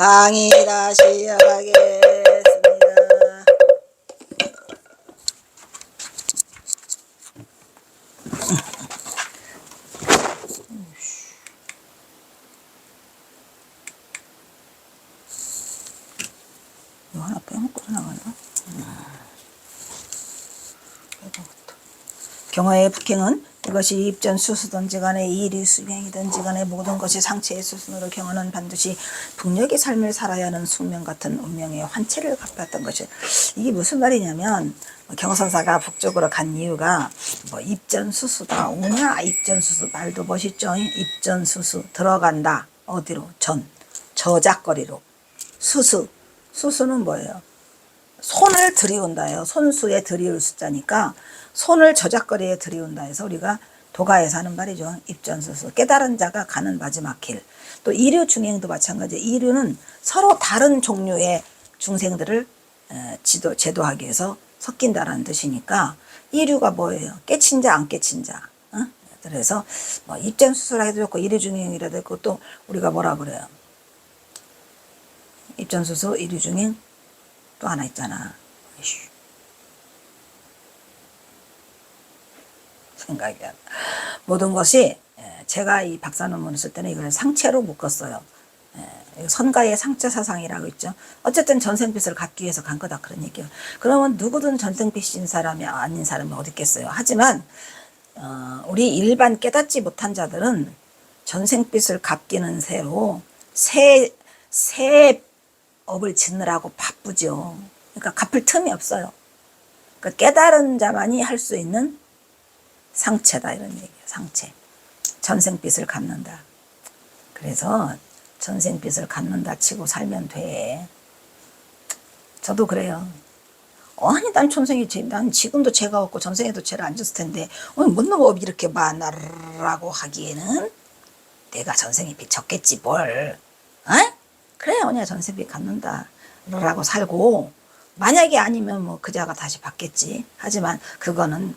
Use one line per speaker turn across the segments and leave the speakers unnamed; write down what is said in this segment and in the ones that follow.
강의 다시 하겠습니다. 이거 하나 빼먹고 나가나? 경화의 북행은 이것이 입전수수든지 간에 이리수명이든지 간에 모든 것이 상체의 수순으로 경화는 반드시 북녘의 삶을 살아야 하는 숙명 같은 운명의 환체를 갚았던 것이, 이게 무슨 말이냐면 경선사가 북쪽으로 간 이유가 뭐 입전수수다 오냐, 입전수수 말도 멋있죠. 입전수수 들어간다. 어디로? 저작거리로. 수수는 뭐예요? 손을 들이온다예요. 손수에 들이올 숫자니까 손을 저작거리에 들이온다 해서 우리가 도가에서 하는 말이죠. 입전수수. 깨달은 자가 가는 마지막 길. 또 이류 중행도 마찬가지예요. 이류는 서로 다른 종류의 중생들을 제도하기 위해서 섞인다라는 뜻이니까 이류가 뭐예요? 깨친 자 안 깨친 자. 그래서 뭐 입전수수라 해도 좋고 이류 중행이라도 있고, 또 우리가 뭐라 그래요? 입전수수, 이류 중행 또 하나 있잖아. 생각이 안 나. 모든 것이, 제가 이 박사 논문을 쓸 때는 이걸 상체로 묶었어요. 선가의 상체 사상이라고 있죠. 어쨌든 전생빛을 갚기 위해서 간 거다, 그런 얘기예요. 그러면 누구든 전생빛인 사람이 아닌 사람이 어디 있겠어요. 하지만 우리 일반 깨닫지 못한 자들은 전생빛을 갚기는 새로 새 업을 짓느라고 바쁘죠. 그러니까 갚을 틈이 없어요. 그러니까 깨달은 자만이 할 수 있는 상체다, 이런 얘기예요. 상체. 전생빚을 갚는다. 그래서 전생빚을 갚는다 치고 살면 돼. 저도 그래요. 아니 난 난 지금도 죄가 없고 전생에도 죄를 안 졌을 텐데 뭔 놈의 업이 이렇게 많아라고 하기에는 내가 전생에 빚 졌겠지 뭘. 그래 언니가 전생빚 갚는다 라고 살고, 만약에 아니면 뭐 그자가 다시 받겠지. 하지만 그거는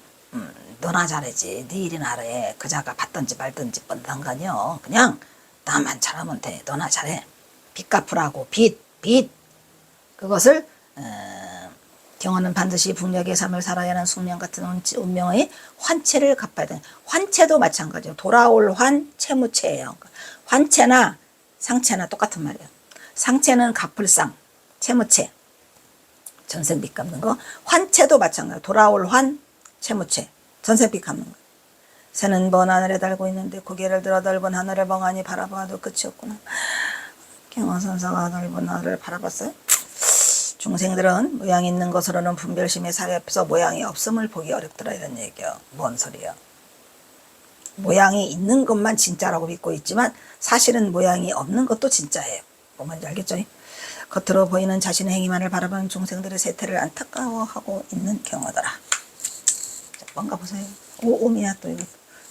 너나 잘하지. 네 일이나 하래. 그자가 받든지 말든지 뻔 상관이요. 그냥 나만 잘하면 돼. 너나 잘해. 빚 갚으라고. 빚. 그것을 경화는 반드시 북녘의 삶을 살아야 하는 숙명 같은 운명의 환체를 갚아야 돼. 환체도 마찬가지예요. 돌아올 환, 채무체예요. 환체나 상체나 똑같은 말이에요. 상체는 갚을 상, 채무체. 전생빚 갚는 거. 환체도 마찬가지예요. 돌아올 환, 채무체. 전생빚 갚는 거. 새는 먼 하늘에 달고 있는데 고개를 들어 넓은 하늘을 멍하니 바라봐도 끝이 없구나. 경화선사가 넓은 하늘을 바라봤어요. 중생들은 모양이 있는 것으로는 분별심의 사례에서 모양이 없음을 보기 어렵더라, 이런 얘기요. 뭔 소리야. 모양이 있는 것만 진짜라고 믿고 있지만 사실은 모양이 없는 것도 진짜예요. 뭔 말인지 알겠죠? 겉으로 보이는 자신의 행위만을 바라보는 중생들의 세태를 안타까워하고 있는 경우더라. 뭔가 보세요. 오미야 또 이거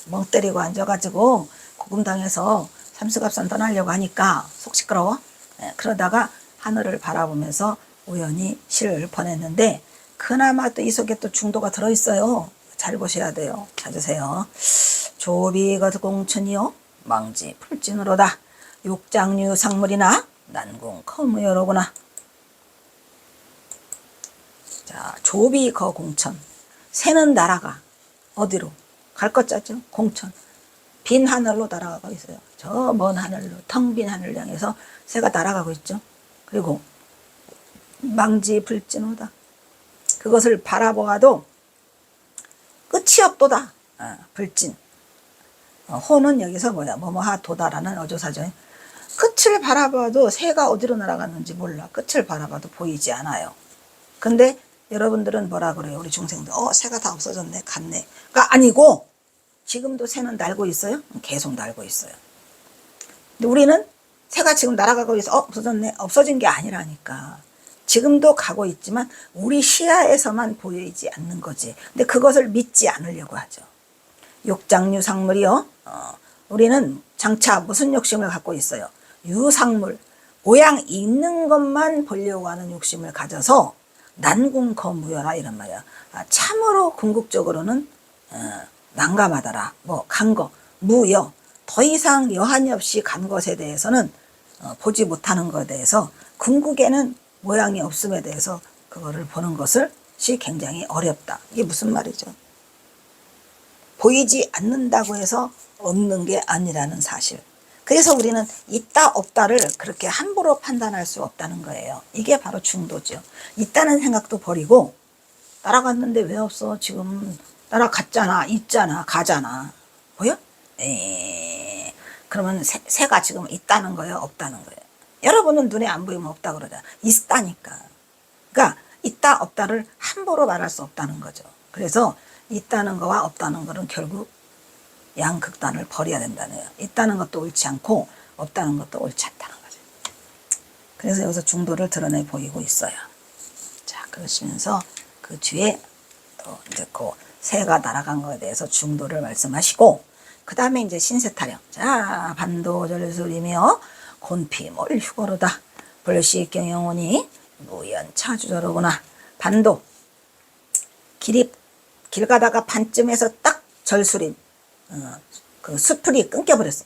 멍 때리고 앉아가지고 고금당에서 삼수갑산 떠나려고 하니까 속 시끄러워. 그러다가 하늘을 바라보면서 우연히 시를 보냈는데, 그나마 또 이 속에 또 중도가 들어있어요. 잘 보셔야 돼요. 찾으세요. 조비가 공천이요 망지 풀진으로다. 육장류 상물이나 난궁 커무여로구나. 자, 조비거 공천. 새는 날아가. 어디로? 갈 것 짜죠? 공천. 빈 하늘로 날아가고 있어요. 저 먼 하늘로, 텅 빈 하늘을 향해서 새가 날아가고 있죠. 그리고 망지 불진호다. 그것을 바라보아도 끝이 없도다. 불진. 호는 여기서 뭐야? 뭐뭐하 도다라는 어조사죠. 끝을 바라봐도 새가 어디로 날아갔는지 몰라. 끝을 바라봐도 보이지 않아요. 근데 여러분들은 뭐라 그래요? 우리 중생들. 새가 다 없어졌네. 갔네. 가 아니고 지금도 새는 날고 있어요? 계속 날고 있어요. 근데 우리는 새가 지금 날아가고 있어. 없어졌네. 없어진 게 아니라니까. 지금도 가고 있지만 우리 시야에서만 보이지 않는 거지. 근데 그것을 믿지 않으려고 하죠. 욕장류 상물이요. 우리는 장차 무슨 욕심을 갖고 있어요? 유상물. 모양 있는 것만 보려고 하는 욕심을 가져서 난궁거무여라, 이런 말이야. 참으로 궁극적으로는 난감하더라. 간 거, 무여. 더 이상 여한이 없이 간 것에 대해서는 보지 못하는 것에 대해서 궁극에는 모양이 없음에 대해서 그거를 보는 것이 굉장히 어렵다. 이게 무슨 말이죠? 보이지 않는다고 해서 없는 게 아니라는 사실. 그래서 우리는 있다 없다를 그렇게 함부로 판단할 수 없다는 거예요. 이게 바로 중도죠. 있다는 생각도 버리고 따라갔는데 왜 없어? 지금 따라갔잖아, 있잖아, 가잖아. 보여? 그러면 새가 지금 있다는 거예요, 없다는 거예요? 여러분은 눈에 안 보이면 없다 그러잖아. 있다니까. 그러니까 있다 없다를 함부로 말할 수 없다는 거죠. 그래서 있다는 거와 없다는 거는 결국 양극단을 버려야 된다는 거예요. 있다는 것도 옳지 않고 없다는 것도 옳지 않다는 거죠. 그래서 여기서 중도를 드러내 보이고 있어요. 자, 그러시면서 그 뒤에 또 이제 그 새가 날아간 것에 대해서 중도를 말씀하시고, 그 다음에 이제 신세타령. 자, 반도절술이며 곤피몰 휴거로다. 불식경영오니 무연차주저로구나. 반도. 길 가다가 반쯤에서 딱 절술임. 그 수풀이 끊겨버렸어.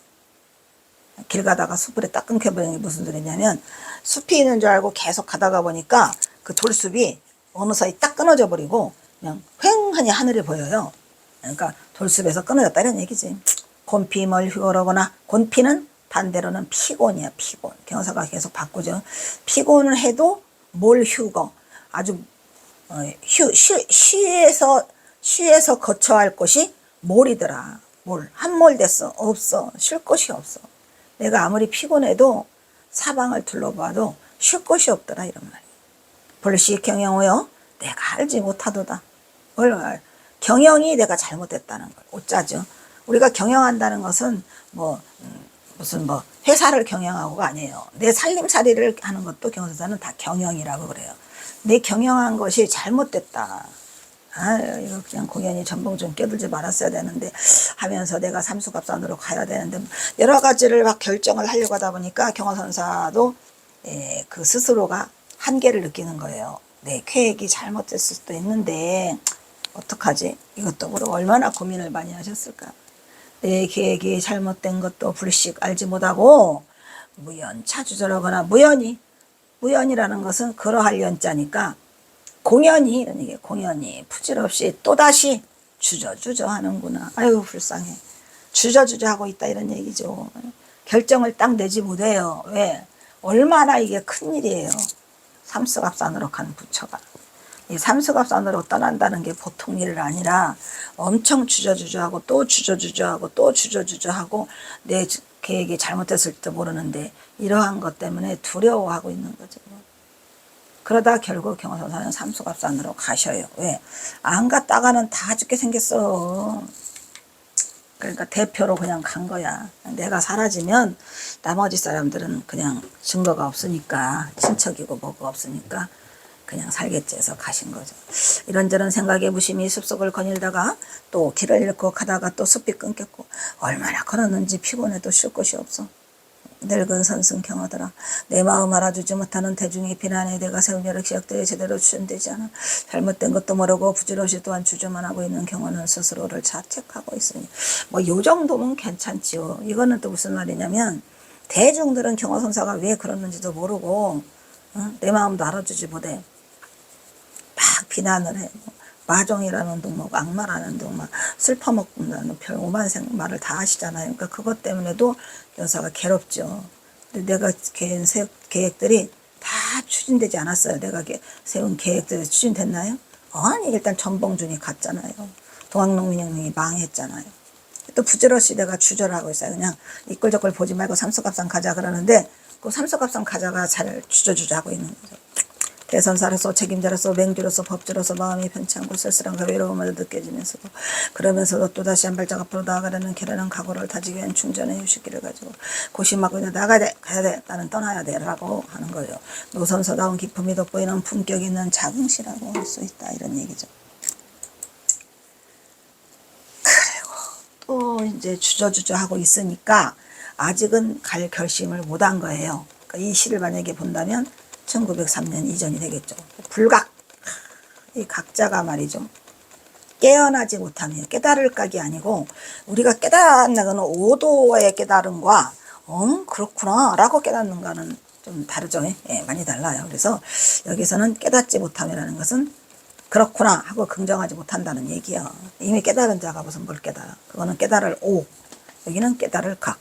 길 가다가 수풀이 딱 끊겨버린 게 무슨 소리냐면, 숲이 있는 줄 알고 계속 가다가 보니까 그 돌숲이 어느 사이 딱 끊어져 버리고 그냥 휑하니 하늘이 보여요. 그러니까 돌숲에서 끊어졌다 이런 얘기지. 곤피멀 휴거로거나, 곤피는 반대로는 피곤이야, 피곤. 경사가 계속 바꾸죠. 피곤을 해도 뭘 휴거. 아주 쉬에서 거쳐야 할 곳이 몰이더라. 몰. 한몰 됐어. 없어. 쉴 곳이 없어. 내가 아무리 피곤해도 사방을 둘러봐도 쉴 곳이 없더라, 이런 말이에요. 불식 경영호요. 내가 알지 못하도다. 경영이 내가 잘못됐다는 걸. 오짜죠. 우리가 경영한다는 것은 무슨 회사를 경영하고가 아니에요. 내 살림살이를 하는 것도 경영사는 다 경영이라고 그래요. 내 경영한 것이 잘못됐다. 이거 그냥 공연히 전봉 좀 껴들지 말았어야 되는데 하면서 내가 삼수갑산으로 가야 되는데 여러 가지를 막 결정을 하려고 하다 보니까 경호선사도 그 스스로가 한계를 느끼는 거예요. 내 계획이 잘못됐을 수도 있는데 어떡하지? 이것도 모르고 얼마나 고민을 많이 하셨을까? 내 계획이 잘못된 것도 불식 알지 못하고 무연차주저러거나, 무연이라는 것은 그러할 연자니까 공연히, 이런 얘기, 공연히 부질없이 또다시 주저주저 하는구나. 아유, 불쌍해. 주저주저 하고 있다, 이런 얘기죠. 결정을 딱 내지 못해요. 왜? 얼마나 이게 큰일이에요. 삼수갑산으로 간 부처가. 이 삼수갑산으로 떠난다는 게 보통 일 아니라 엄청 주저주저하고 또 주저주저하고 또 주저주저하고 내 계획이 잘못됐을지도 모르는데 이러한 것 때문에 두려워하고 있는 거죠. 그러다 결국 경호선사는 삼수갑산으로 가셔요. 왜? 안 갔다가는 다 죽게 생겼어. 그러니까 대표로 그냥 간 거야. 내가 사라지면 나머지 사람들은 그냥 증거가 없으니까, 친척이고 뭐가 없으니까 그냥 살겠지 해서 가신 거죠. 이런저런 생각에 무심히 숲속을 거닐다가 또 길을 잃고 가다가 또 숲이 끊겼고, 얼마나 걸었는지 피곤해도 쉴 곳이 없어. 늙은 선승 경하더라. 내 마음 알아주지 못하는 대중의 비난에 내가 세운 여러 기억들이 제대로 추진되지 않아 잘못된 것도 모르고 부질없이 또한 주저만 하고 있는 경우는 스스로를 자책하고 있으니 요 정도면 괜찮지요. 이거는 또 무슨 말이냐면, 대중들은 경호선사가 왜 그러는지도 모르고 내 마음도 알아주지 못해. 막 비난을 해. 마종이라는 둥, 악마라는 둥, 막 슬퍼먹는다는 별 오만생 말을 다 하시잖아요. 그러니까 그것 때문에도 여사가 괴롭죠. 근데 내가 계획들이 다 추진되지 않았어요. 내가 세운 계획들이 추진됐나요? 아니, 일단 전봉준이 갔잖아요. 동학농민혁명이 망했잖아요. 또 부지런히 내가 주저하고 있어요. 그냥 이끌저끌 보지 말고 삼수갑산 가자 그러는데 그 삼수갑산 가자가 잘 주저주저하고 있는 거죠. 대선사로서 책임자로서 맹주로서 법주로서 마음이 편치 않고 쓸쓸함과 외로움을 느껴지면서도, 그러면서도 또다시 한 발짝 앞으로 나아가려는 결연한 각오를 다지기 위한 충전의 휴식기를 가지고 고심하고 그냥 나가야 돼, 가야 돼, 나는 떠나야 돼 라고 하는 거예요. 노선서다운 기품이 돋보이는 품격 있는 자긍시라고 할 수 있다, 이런 얘기죠. 그리고 또 이제 주저주저 하고 있으니까 아직은 갈 결심을 못 한 거예요. 그러니까 이 시를 만약에 본다면 1903년 이전이 되겠죠. 불각. 이 각자가 말이죠. 깨어나지 못하면, 깨달을 각이 아니고, 우리가 깨닫는 것은 오도의 깨달음과 그렇구나 라고 깨닫는가는 좀 다르죠. 예, 많이 달라요. 그래서 여기서는 깨닫지 못함이라는 것은 그렇구나 하고 긍정하지 못한다는 얘기야. 이미 깨달은 자가 무슨 뭘 깨달아. 그거는 깨달을 오, 여기는 깨달을 각.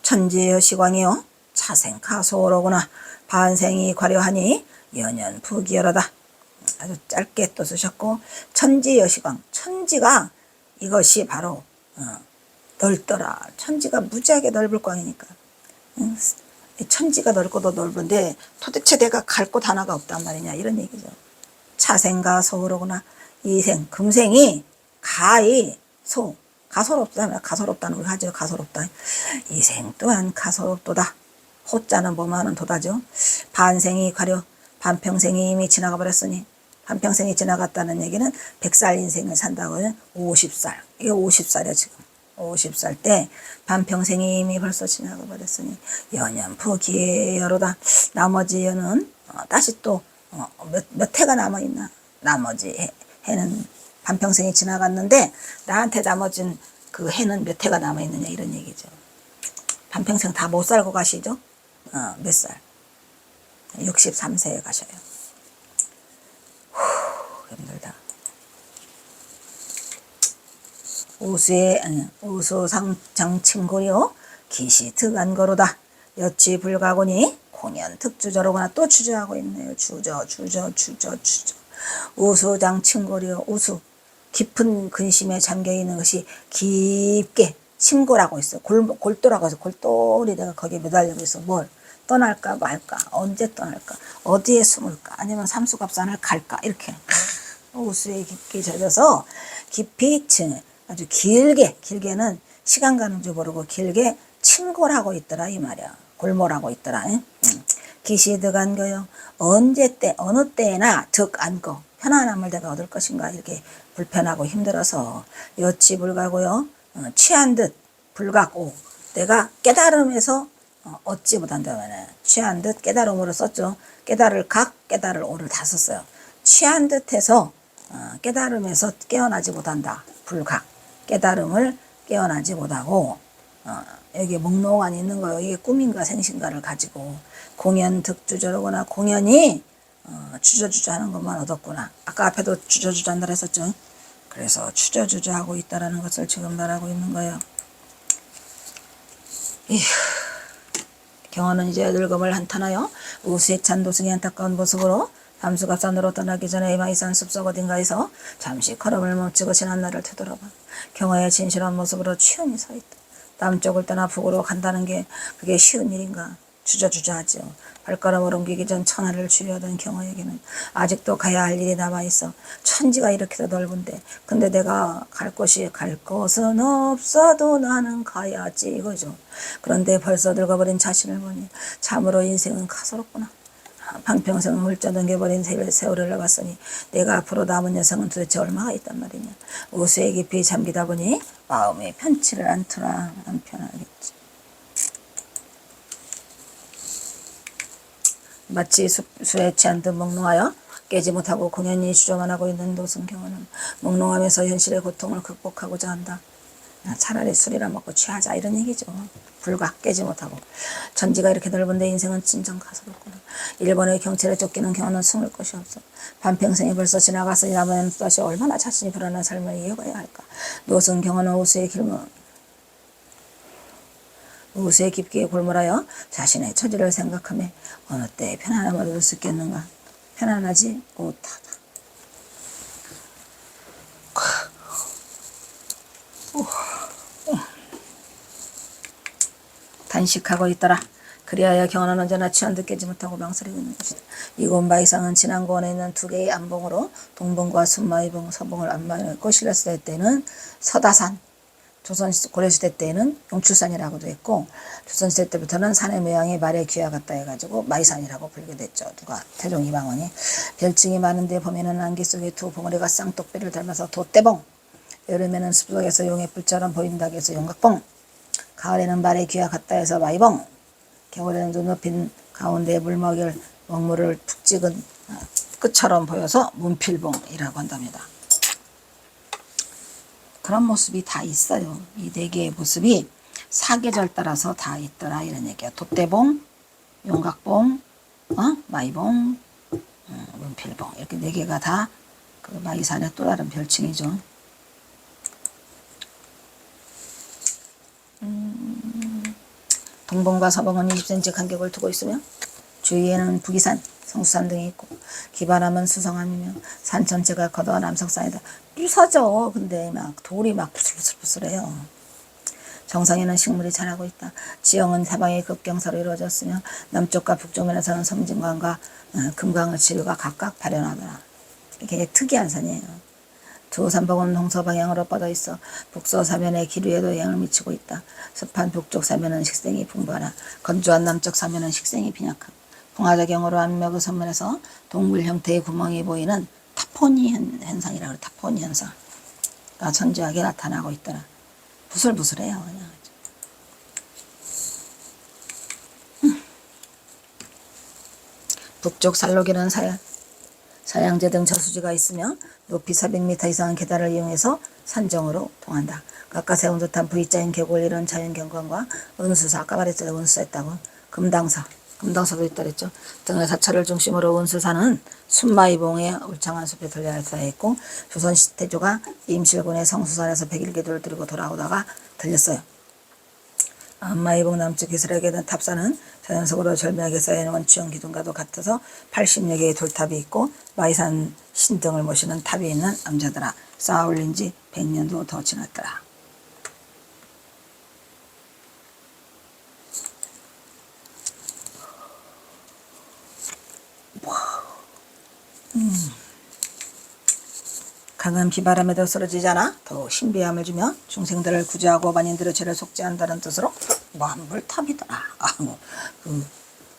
천지의 시광이요 차생가소로구나. 반생이 과려하니 연연 부기여라다. 아주 짧게 또 쓰셨고, 천지여시광, 천지가 이것이 바로 넓더라. 천지가 무지하게 넓을 광이니까. 천지가 넓고도 넓은데 도대체 내가 갈 곳 하나가 없단 말이냐 이런 얘기죠. 차생가 소로구나. 이생 금생이 가히 소 가소롭다. 가소롭다는 우리 하죠. 가소롭다. 이생 또한 가소롭도다. 호자는 뭐하는 도다죠. 반생이 가려 반평생이 이미 지나가 버렸으니, 반평생이 지나갔다는 얘기는 100살 인생을 산다고요. 50살. 이게 50살이야 지금. 50살 때 반평생이 이미 벌써 지나가 버렸으니 연연포 기여로다. 나머지 여는 다시 또 몇 해가 남아있나. 나머지 해는 반평생이 지나갔는데 나한테 나머진 그 해는 몇 해가 남아있느냐 이런 얘기죠. 반평생 다 못 살고 가시죠. 몇 살? 63세에 가셔요. 힘들다. 우수상장친고려 기시특안거로다. 여치 불가고니 공연 특주저로구나. 또 주저하고 있네요. 주저. 우수장친고려. 우수 깊은 근심에 잠겨있는 것이 깊게 침고라고 있어. 골도라고 해서 골똘히 내가 거기에 매달리고 있어. 뭘? 떠날까 말까? 언제 떠날까? 어디에 숨을까? 아니면 삼수갑산을 갈까? 이렇게 우수에 깊게 젖어서 깊이 아주 길게는 시간 가는 줄 모르고 길게 침골하고 있더라 이 말이야. 골몰하고 있더라. 기시득 안거요. 어느 때나 득 안거. 편안함을 내가 얻을 것인가 이렇게 불편하고 힘들어서 여치 불가고요. 취한 듯 불가고. 내가 깨달음에서 얻지 못한다면 취한 듯 깨달음으로 썼죠. 깨달을 각, 깨달을 오를 다 썼어요. 취한 듯해서 깨달음에서 깨어나지 못한다. 불각. 깨달음을 깨어나지 못하고 여기 몽롱 안에 있는 거예요. 이게 꿈인가 생신가를 가지고 공연 득주저로구나. 공연이 주저주저 하는 것만 얻었구나. 아까 앞에도 주저주저 한다 했었죠. 그래서 주저주저 하고 있다라는 것을 지금 말하고 있는 거예요. 경화는 이제 늙음을 한탄하여 우수에 찬 도승이 안타까운 모습으로 담수갑산으로 떠나기 전에 이마이산 숲속 어딘가에서 잠시 걸음을 멈추고 지난 날을 되돌아봐. 경화의 진실한 모습으로 취연히 서 있다. 남쪽을 떠나 북으로 간다는 게 그게 쉬운 일인가. 주저주저하지요. 발걸음을 옮기기 전 천하를 주려던 경화에게는 아직도 가야 할 일이 남아있어. 천지가 이렇게도 넓은데 근데 내가 갈 곳은 없어도 나는 가야지 이거죠. 그런데 벌써 늙어버린 자신을 보니 참으로 인생은 가소롭구나. 반평생을 훌쩍 넘겨버린 세월을 봤으니 내가 앞으로 남은 여생은 도대체 얼마가 있단 말이냐. 우수에 깊이 잠기다 보니 마음이 편치를 않더라. 안 편하겠지. 마치 수에 취한 듯 몽롱하여 깨지 못하고 공연히 주저만 하고 있는 도승경화는 몽롱하면서 현실의 고통을 극복하고자 한다. 차라리 술이라 먹고 취하자 이런 얘기죠. 불각 깨지 못하고. 천지가 이렇게 넓은데 인생은 진정 가소롭구나. 일본의 경찰에 쫓기는 경우는 숨을 곳이 없어. 반평생이 벌써 지나갔으니 남은 다시 얼마나 자신이 불안한 삶을 이어가야 할까. 노승 경화는 우수에 깊게 골몰하여 자신의 처지를 생각하며 어느 때 편안함을 얻을 수 있겠는가. 편안하지 못하다. 단식하고 있더라. 그리하여 경화는 언제나 취한 듯 깨지 못하고 망설이고 있는 것이다. 이곳 마이상은 지난 고원에 있는 두 개의 안봉으로 동봉과 순마이봉, 서봉을 안마했고 신라시대 때는 서다산, 조선 고려시대 때는 용출산이라고도 했고 조선시대 때부터는 산의 모양이 말의 귀와 같다 해가지고 마이산이라고 불게 됐죠. 누가 태종 이방원이. 별칭이 많은데 봄에는 안개 속에 두 봉우리가 쌍똑배를 닮아서 돛대봉, 여름에는 숲속에서 용의 뿔처럼 보인다고 해서 용각봉, 가을에는 말의 귀와 같다 해서 마이봉, 겨울에는 눈 높인 가운데 물먹일 먹물을 푹 찍은 끝처럼 보여서 문필봉이라고 한답니다. 그런 모습이 다 있어요. 이 네 개의 모습이 사계절 따라서 다 있더라 이런 얘기야. 돛대봉, 용각봉, 마이봉, 문필봉 이렇게 4개가 다 그 마이산의 또 다른 별칭이죠. 동봉과 서봉은 20cm 간격을 두고 있으며 주위에는 북이산, 성수산 등이 있고 기반함은 수성함이며 산 전체가 거더 남석산이다. 부서져. 근데 막 돌이 막 부슬부슬부슬해요. 정상에는 식물이 자라고 있다. 지형은 사방이 급경사로 이루어졌으며 남쪽과 북쪽면에서는 섬진강과 금강의 지류가 각각 발현하더라. 이게 특이한 산이에요. 두 산봉은 동서방향으로 뻗어 있어 북서 사면의 기류에도 영향을 미치고 있다. 습한 북쪽 사면은 식생이 풍부하나 건조한 남쪽 사면은 식생이 빈약하고 풍화작용으로 암벽의 선면에서 동굴 형태의 구멍이 보이는 타포니 현상이라고 그래. 타포니 현상가 천지하게 나타나고 있더라. 부슬부슬해요. 그냥. 북쪽 살로기는 사양제 등 저수지가 있으며 높이 400m 이상의 계단을 이용해서 산정으로 통한다. 각각 세운 듯한 V자인 계곡을 이룬 자연경관과 은수사, 아까 말했잖아요. 은수사 있다고. 금당사도 있다 그랬죠. 등의 사찰을 중심으로 은수사는 순마이봉의 울창한 숲에 들려서 있고 조선 태조가 임실군의 성수산에서 100일기도를 드리고 돌아오다가 들렸어요. 마이봉 남쪽 기슭에 탑산은 자연석으로 절묘하게 쌓여있는 원추형 기둥과도 같아서 80여 개의 돌탑이 있고 마이산 신등을 모시는 탑이 있는 암자더라. 쌓아 올린 지 100년도 더 지났더라. 강한 비바람에도 쓰러지지 않아 더욱 신비함을 주며 중생들을 구제하고 만인들의 죄를 속죄한다는 뜻으로 만불탑이더라.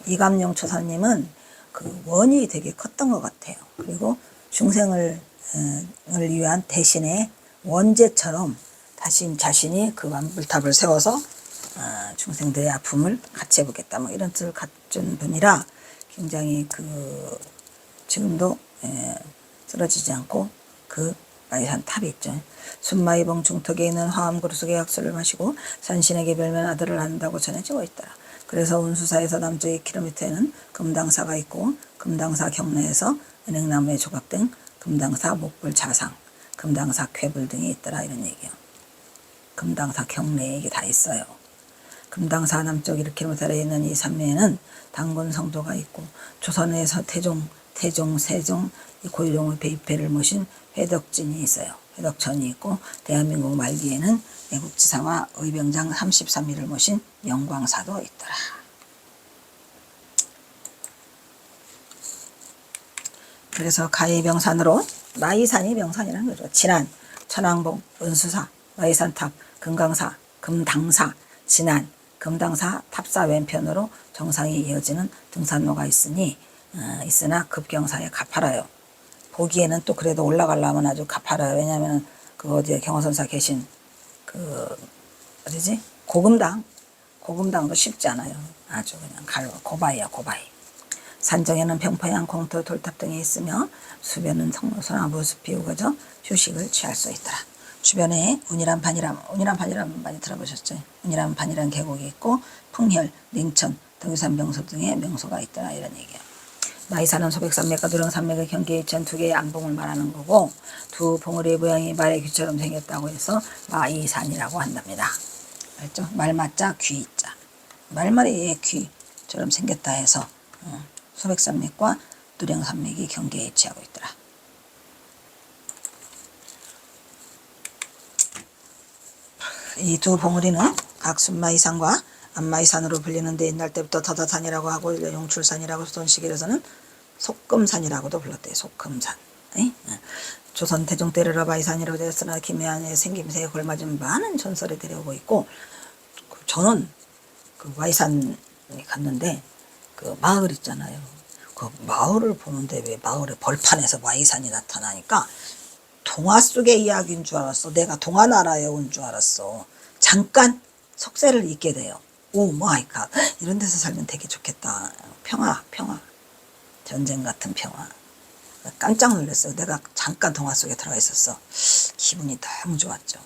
이감용 초사님은 그 원이 되게 컸던 것 같아요. 그리고 중생을 위한 대신에 원제처럼 자신이 그 만불탑을 세워서 중생들의 아픔을 같이 해보겠다 뭐 이런 뜻을 갖춘 분이라 굉장히 지금도 쓰러지지 않고 그 마이산 탑이 있죠. 순마이봉 중턱에 있는 화암그루 속에 약수를 마시고 산신에게 별면 아들을 낳는다고 전해지고 있더라. 그래서 운수사에서 남쪽 2km에는 금당사가 있고 금당사 경내에서 은행나무에 조각된 금당사 목불 자상, 금당사 쾌불 등이 있더라 이런 얘기예요. 금당사 경내에 이게 다 있어요. 금당사 남쪽 1km에 있는 이 산면에는 당군 성도가 있고 조선에서 태종, 세종, 고일용의 배입회를 모신 회덕진이 있어요. 회덕천이 있고 대한민국 말기에는 애국지사와 의병장 33일을 모신 영광사도 있더라. 그래서 가의병산으로 마이산이 병산이라는 거죠. 진안, 천왕봉, 은수사, 마이산탑, 금강사, 금당사, 진안, 금당사, 탑사 왼편으로 정상이 이어지는 등산로가 있으나 급경사에 가파라요. 보기에는 또 그래도 올라가려면 아주 가파라요. 왜냐하면 어디에 경허선사 계신 어디지? 고금당도 쉽지 않아요. 아주 그냥 고바이야, 고바이. 산정에는 병포양, 공터, 돌탑 등이 있으며 수변은 소나무 숲이 우거져 휴식을 취할 수 있더라. 주변에 운이란 반이람 많이 들어보셨죠? 운이란 반이란 계곡이 있고 풍혈, 냉천, 등유산 명소 등의 명소가 있더라 이런 얘기예요. 마이산은 소백산맥과 누렁산맥의 경계에 위치한 2개의 안봉을 말하는 거고 두 봉우리의 모양이 말의 귀처럼 생겼다고 해서 마이산이라고 한답니다. 알죠? 말맞자 귀자. 말머리의 귀처럼 생겼다 해서 소백산맥과 누렁산맥이 경계에 위치하고 있더라. 이 두 봉우리는 각 순마이산과 안마이산으로 불리는데 옛날 때부터 더더산이라고 하고 용출산이라고 조선시기에서는 속금산이라고도 불렀대요. 속금산. 조선 태종 때르러 마이산이라고 되었으나 김해안의 생김새에 걸맞은 많은 전설이 데려오고 있고 저는 그 마이산에 갔는데 그 마을 있잖아요. 그 마을을 보는데 왜 마을의 벌판에서 마이산이 나타나니까 동화 속의 이야기인 줄 알았어. 내가 동화나라에 온 줄 알았어. 잠깐 속세를 잊게 돼요. 오 마이 갓. 이런 데서 살면 되게 좋겠다. 평화. 전쟁 같은 평화. 깜짝 놀랐어요. 내가 잠깐 동화 속에 들어가 있었어. 기분이 너무 좋았죠.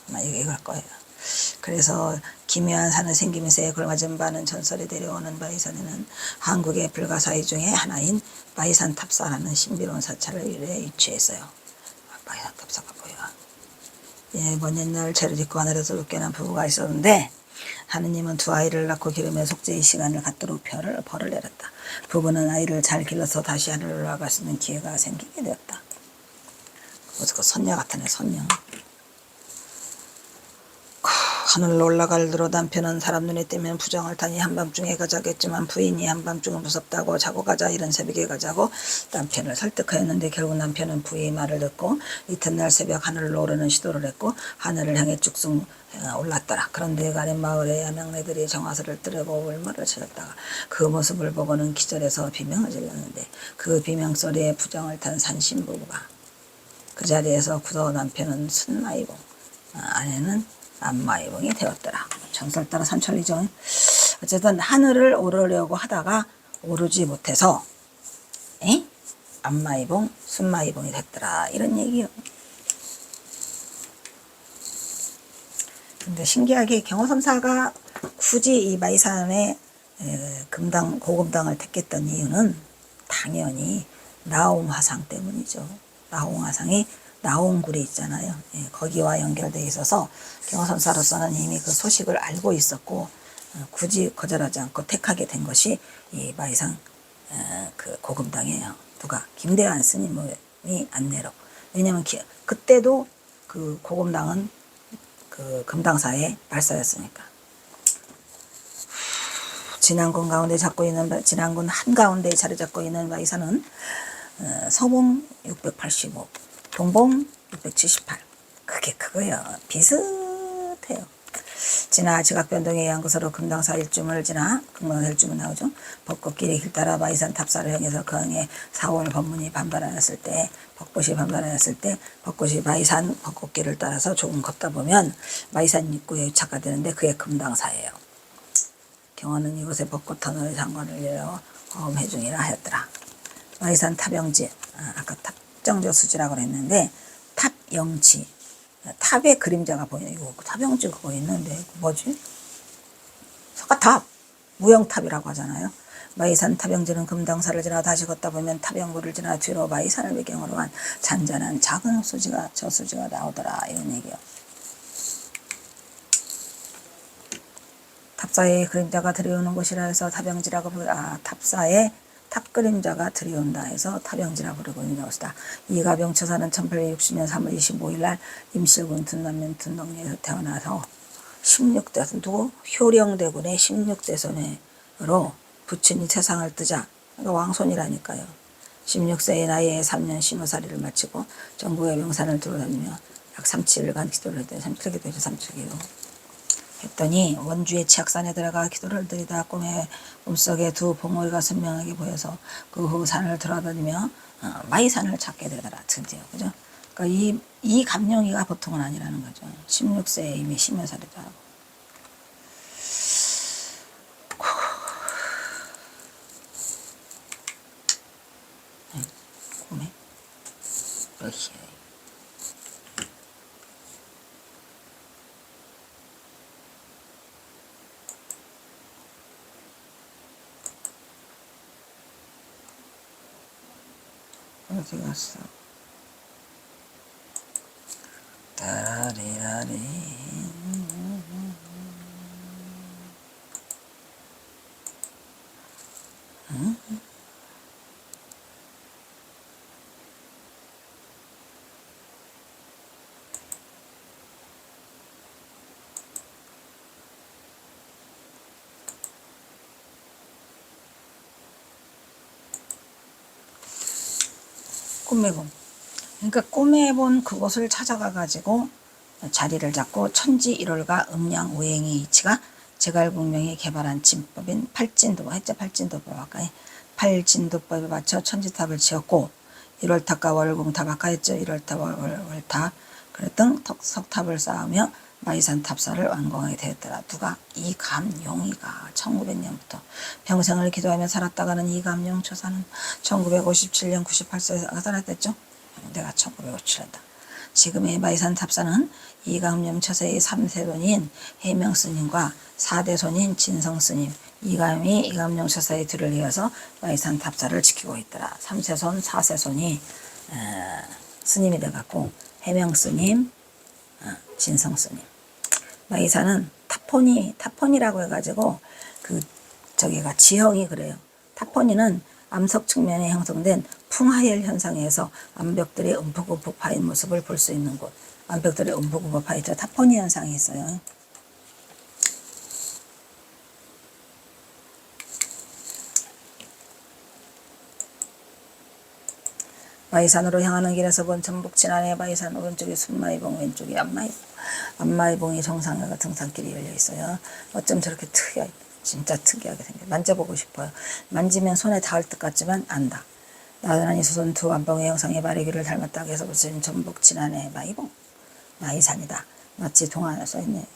아마 이걸 거예요. 그래서 기묘한 산을 생기면서 걸맞은 바는 전설에 내려오는 바이산에는 한국의 불가사의 중에 하나인 바이산 탑사라는 신비로운 사찰을 위치했어요. 바이산 탑사가 뭐야? 예, 먼 옛날 죄를 짓고 하늘에서 쫓겨난 부부가 있었는데 하느님은 두 아이를 낳고 기르며 속죄의 시간을 갖도록 벌을 내렸다. 부부는 아이를 잘 길러서 다시 하늘로 올라갈 수 있는 기회가 생기게 되었다. 그 선녀 같으네, 선녀. 하늘로 올라갈대로 남편은 사람 눈에 띄면 부정을 타니 한밤중에 가자겠지만 부인이 한밤중은 무섭다고 자고 가자, 이런 새벽에 가자고 남편을 설득하였는데 결국 남편은 부인의 말을 듣고 이튿날 새벽 하늘로 오르는 시도를 했고 하늘을 향해 쭉쭉 올랐더라. 그런데 가는 마을에 아명네들이 정화서를 뜨려고 울마를 찾았다가 그 모습을 보고는 기절해서 비명을 질렀는데 그 비명소리에 부정을 탄 산신부부가 그 자리에서 굳어 남편은 순마이봉, 아내는 안마이봉이 되었더라. 정설 따라 삼천리죠. 어쨌든 하늘을 오르려고 하다가 오르지 못해서 안마이봉, 순마이봉이 됐더라. 이런 얘기요. 근데 신기하게 경호섬사가 굳이 이 마이산에 고금당을 택했던 이유는 당연히 나홍화상 때문이죠. 나홍화상이 나홍굴이 있잖아요. 예, 거기와 연결되어 있어서 경호선사로서는 이미 그 소식을 알고 있었고 굳이 거절하지 않고 택하게 된 것이 이 마이산 그 고금당이에요. 누가? 김대환 스님이 안내로. 왜냐하면 그때도 그 고금당은 그 금당사의 발사였으니까. 진안군 한가운데 자리 잡고 있는 마이산은 서봉 685, 동봉 678. 그게 그거요. 비슷해요. 지나 지각변동에 의한 것으로 금당사 일주문을 지나 금강사 일주문 나오죠. 벚꽃길의 길 따라 마이산 탑사를 향해서 그 항해 4월 법문이 반발하였을 때, 벚꽃이 반발하였을 때 벚꽃이 마이산 벚꽃길을 따라서 조금 걷다 보면 마이산 입구에 유착가 되는데 그게 금당사예요. 경호는 이곳에 벚꽃 터널의 장관을 열어 허음해 중이라 하였더라. 마이산 탑영지, 아까 탑정저 수지라고 했는데 탑영지, 탑의 그림자가 보이네. 이거 탑영지 그거 있는데 뭐지? 석가탑, 무영탑이라고 하잖아요. 마이산 탑영지는 금당사를 지나 다시 걷다 보면 탑영구를 지나 뒤로 마이산을 배경으로 한 잔잔한 작은 수지가 저수지가 나오더라. 이런 얘기요. 탑사의 그림자가 들여오는 곳이라 해서 탑영지라고 탑사의 탑 그림자가 들여온다 해서 탑영지라고 부르고 있는 것이다. 이가 병처사는 1860년 3월 25일 날 임실군 둔남면 둔덕리에서 태어나서 16대 누구? 효령대군의 16대 손으로 부친이 세상을 뜨자, 그러니까 왕손이라니까요. 16세의 나이에 3년 심호살이를 마치고 전국의 명산을 돌아다니며 약 37일간 기도를 했더니 37기도죠. 37기도 했더니 원주의 치악산에 들어가 기도를 드리다 꿈속에 두 봉오리가 선명하게 보여서 그 후 산을 돌아다니며 마이산을 찾게 되더라. 드디어. 그죠? 그러니까 이 감룡이가 보통은 아니라는 거죠. 16세에 이미 심혈살이도 하고. 꿈에 여기 어디 갔어? 따라리라리. 응? 꿈에 본. 그러니까 꿈에 본 그곳을 찾아가 가지고 자리를 잡고 천지 1월과 음양 오행의 이치가 제갈공명이 개발한 진법인 팔진도, 했죠. 팔진도법 아까 팔진도법에 맞춰 천지탑을 지었고 1월탑과 월공탑 아까 했죠. 1월탑 월탑 그랬던 석탑을 쌓으며 마이산 탑사를 완공하게 되었더라. 누가? 이감용이가 1900년부터 평생을 기도하며 살았다가는 이감용 처사는 1957년 98세에 살았댔죠. 내가 1957년다. 지금의 마이산 탑사는 이감염 처세의 3세손인 해명스님과 4대손인 진성스님, 이감이 이감용 처사의 뒤를 이어서 마이산 탑사를 지키고 있더라. 3세손, 4세손이 스님이 돼갖고 해명스님, 진성스님. 마이산은 타포니라고 해가지고 저기가 지형이 그래요. 타포니는 암석 측면에 형성된 풍하열 현상에서 암벽들이 움푹움푹 파인 모습을 볼 수 있는 곳. 암벽들이 움푹움푹 파있죠. 타포니 현상이 있어요. 마이산으로 향하는 길에서 본 전북 진안의 마이산 오른쪽이 순마이봉, 왼쪽이 안마이봉. 안마이봉이 정상회가 등산길이 열려 있어요. 어쩜 저렇게 진짜 특이하게 생겨. 만져보고 싶어요. 만지면 손에 닿을 것 같지만 안다. 나란히 솟은 두 안봉의 형상의 마리기를 닮았다고 해서 붙인 전북 진안의 마이봉. 마이산이다. 마치 써있네.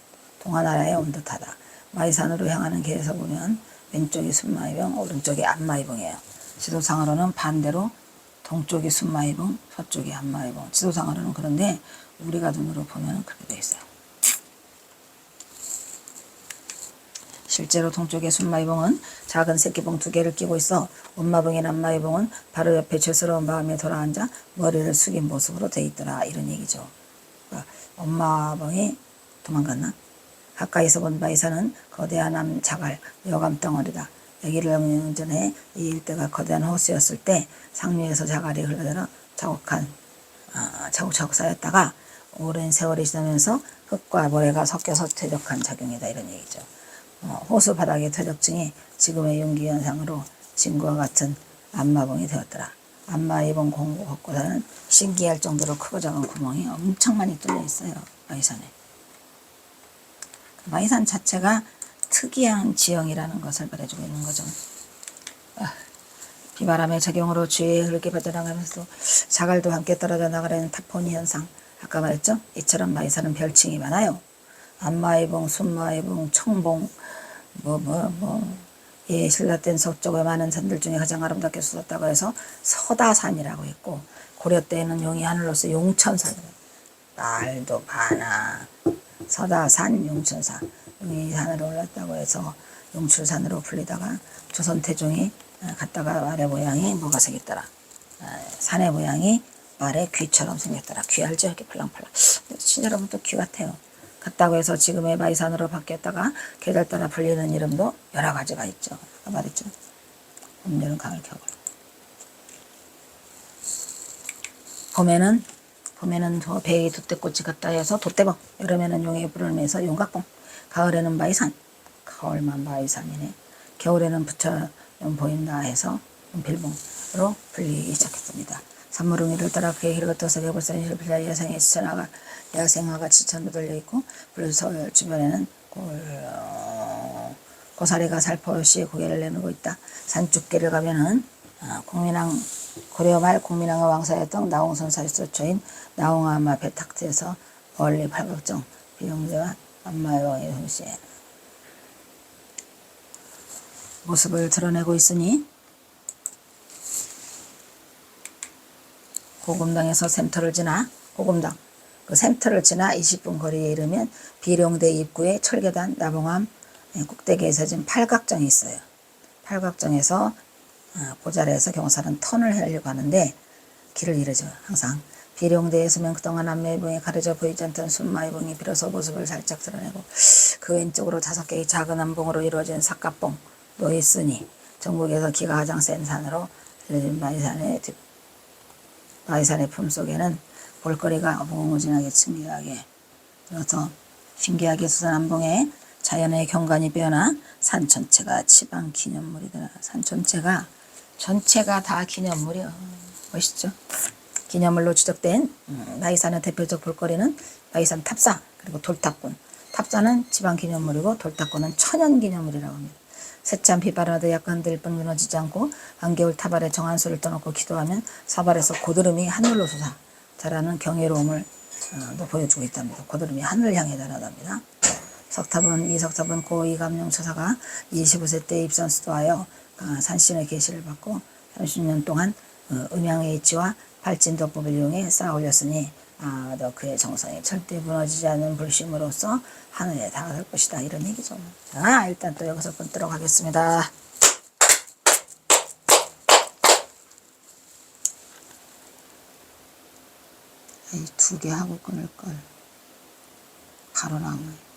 동화나라에 온 듯하다. 마이산으로 향하는 길에서 보면 왼쪽이 순마이봉, 오른쪽이 안마이봉이에요. 지도상으로는 반대로 동쪽이 순마이봉, 서쪽이 안마이봉. 지도상으로는 그런데 우리가 눈으로 보면 그렇게 되어 있어요. 실제로 동쪽의 순마이봉은 작은 새끼봉 2개를 끼고 있어 엄마봉인 안마이봉은 바로 옆에 죄스러운 마음에 돌아앉아 머리를 숙인 모습으로 되어 있더라. 이런 얘기죠. 그러니까 엄마봉이 도망갔나? 가까이서 본 마이산은 거대한 암자갈, 여감 덩어리다. 여기를 몇 전에 이 일대가 거대한 호수였을 때 상류에서 자갈이 흘러들어 차곡차곡 쌓였다가 오랜 세월이 지나면서 흙과 모래가 섞여서 퇴적한 작용이다. 이런 얘기죠. 호수 바닥의 퇴적층이 지금의 용기현상으로 진과 같은 안마봉이 되었더라. 안마이봉 공구 곳곳에는 신기할 정도로 크고 작은 구멍이 엄청 많이 뚫려 있어요. 마이산에. 마이산 자체가 특이한 지형이라는 것을 말해주고 있는 거죠. 비바람의 작용으로 주위에 흐르게 빠져나가면서 자갈도 함께 떨어져 나가려는 타포니 현상. 아까 말했죠? 이처럼 마이산은 별칭이 많아요. 안마이봉, 순마이봉, 청봉, 신라된 서쪽의 많은 산들 중에 가장 아름답게 솟았다고 해서 서다산이라고 했고, 고려 때에는 용이 하늘로서 용천산, 말도 많아. 서다산, 용천산, 용이 산으로 올랐다고 해서 용출산으로 불리다가 조선 태종이 갔다가 말의 모양이 뭐가 생겼더라. 산의 모양이 말의 귀처럼 생겼더라. 귀 알죠? 이렇게 팔랑팔랑. 친절하면 또 귀 같아요. 갔다고 해서 지금의 마이산으로 바뀌었다가 계절 따라 불리는 이름도 여러 가지가 있죠. 아까 말했죠. 봄, 여름, 가을, 겨울. 봄에는 저 배에 돛대꽃이 갔다 해서 돛대봉. 여름에는 용의 부름에서 용각봉. 가을에는 마이산. 가을만 마이산이네. 겨울에는 부처 보인다 해서 용필봉으로 불리기 시작했습니다. 산물웅이를 따라 그의 길을 걷어서 개불산이를 빌려 야생화가 지천으로 들려있고 불서울 주변에는 고사리가 살포시 고개를 내밀고 있다. 산쭉길을 가면은 고려 말 공민왕의 왕사였던 나홍선 사리소초인 나홍아마 배탁트에서 멀리 팔각정 비용대와 안마의왕의 동시에 모습을 드러내고 있으니 고금당에서 샘터를 지나 그 샘터를 지나 20분 거리에 이르면 비룡대 입구에 철계단 나봉암 꼭대기에 서진 팔각정이 있어요. 팔각정에서 그 자리에서 경사는 턴을 하려고 하는데 길을 잃으죠. 항상 비룡대에서 명동한 안마의봉에 가려져 보이지 않던 순마의봉이 비로소 모습을 살짝 드러내고 그 왼쪽으로 5개의 작은 안봉으로 이루어진 삿갓봉 놓있으니 전국에서 기가 가장 센 산으로 알려진 마이산의 품속에는 볼거리가 무궁무진하게 신기하게 그래서 신기하게 솟은 안봉에 자연의 경관이 빼어나 산 전체가 지방 기념물이더라. 산 전체가 다 기념물이야. 멋있죠? 기념물로 지적된 마이산의 대표적 볼거리는 마이산 탑사 그리고 돌탑군. 탑사는 지방 기념물이고 돌탑군은 천연 기념물이라고 합니다. 새참 비바라도 약간 들뻔 무너지지 않고 안개울 타발에 정한수를 떠놓고 기도하면 사발에서 고드름이 하늘로 솟아 자라는 경이로움을 보여주고 있답니다. 고드름이 하늘 향해 자라답니다. 이석탑은 고 이감용 처사가 25세 때 입선수도하여 산신의 계시를 받고 30년 동안 음양의 이치와 발진도법을 이용해 쌓아 올렸으니 너 그의 정성이 절대 무너지지 않는 불심으로써 하늘에 다가설 것이다. 이런 얘기죠. 자, 일단 또 여기서 끊도록 하겠습니다. 이 2개 하고 끊을걸. 바로 나오네.